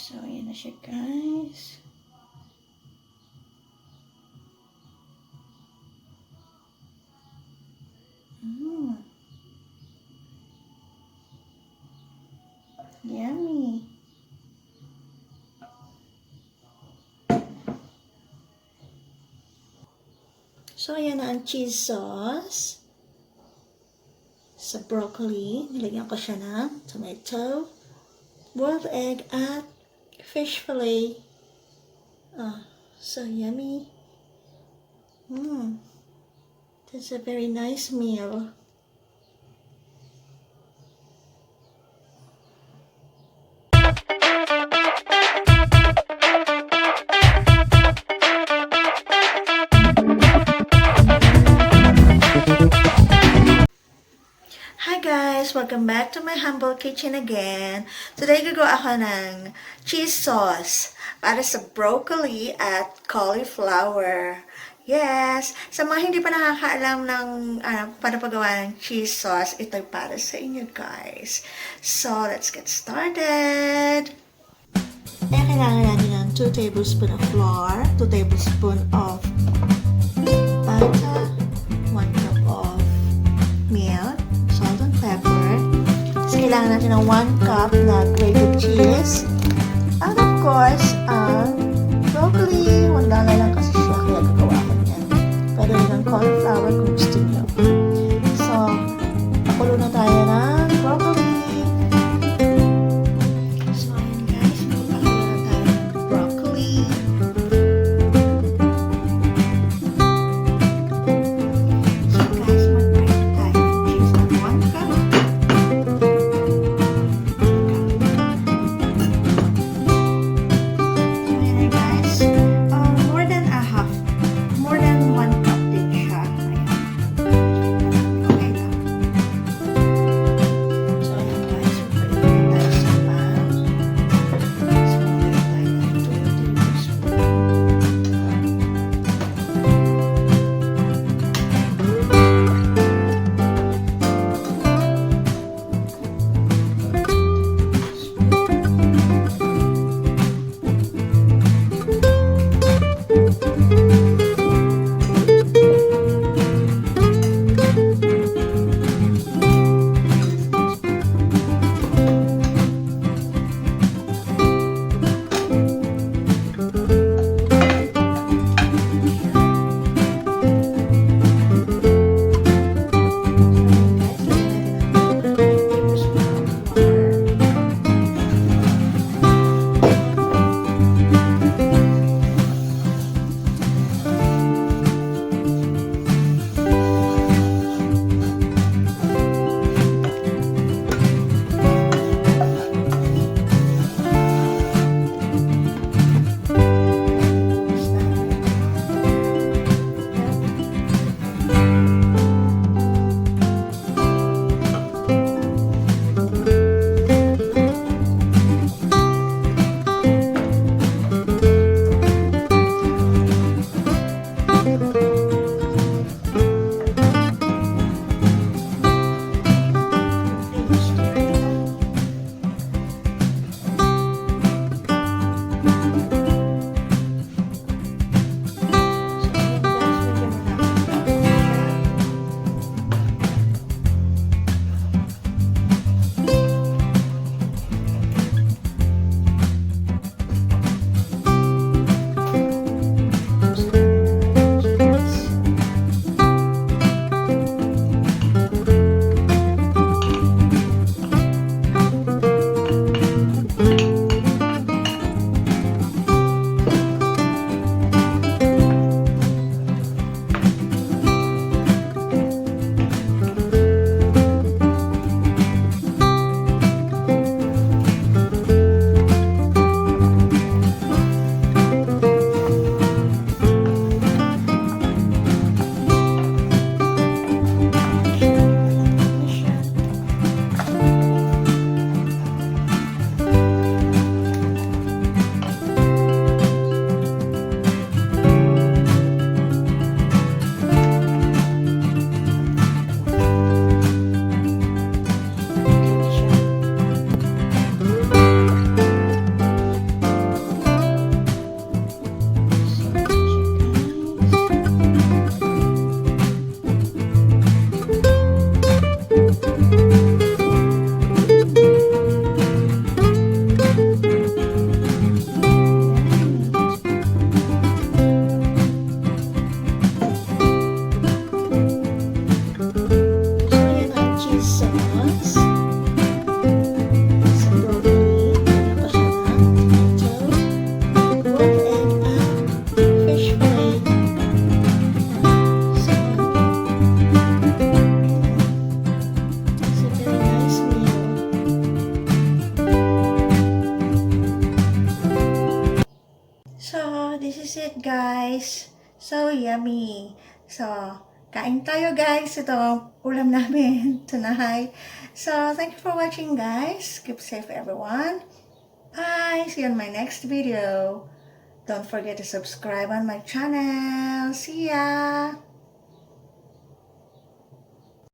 So, ayan na siya, guys. Yummy. So, ayan na ang cheese sauce. Sa broccoli, nilagyan ko siya ng tomato, boiled egg, at fish fillet. Oh, so yummy. That's a very nice meal. Hi guys! Welcome back to my humble kitchen again. Today, gagawa ako ng cheese sauce para sa broccoli at cauliflower. Yes! Sa mga hindi pa nakakaalam ng paano paggawa ng cheese sauce, ito ay para sa inyo guys. So, let's get started! Kaya kailangan natin ng 2 tablespoons of flour, 2 tablespoons of butter, 1 cup of milk, salt and pepper. Tapos kailangan natin ng 1 cup na grated cheese. And of course, ang broccoli. $1 lang kasi siya, kaya gagawa ko niyan. Pero yun ang cauliflower kung gusto nyo. So, pakulo na tayo ng broccoli. So, ayan guys, pakulo na tayo ng broccoli. So guys, mag-fry na tayo ng cheese ng 1 cup. More than 1 cup din siya. Ayan. it, guys. So yummy. So, kain tayo, guys. Ito ang ulam namin tonight. So, thank you for watching, guys. Keep safe, everyone. Bye. See you on my next video. Don't forget to subscribe on my channel. See ya.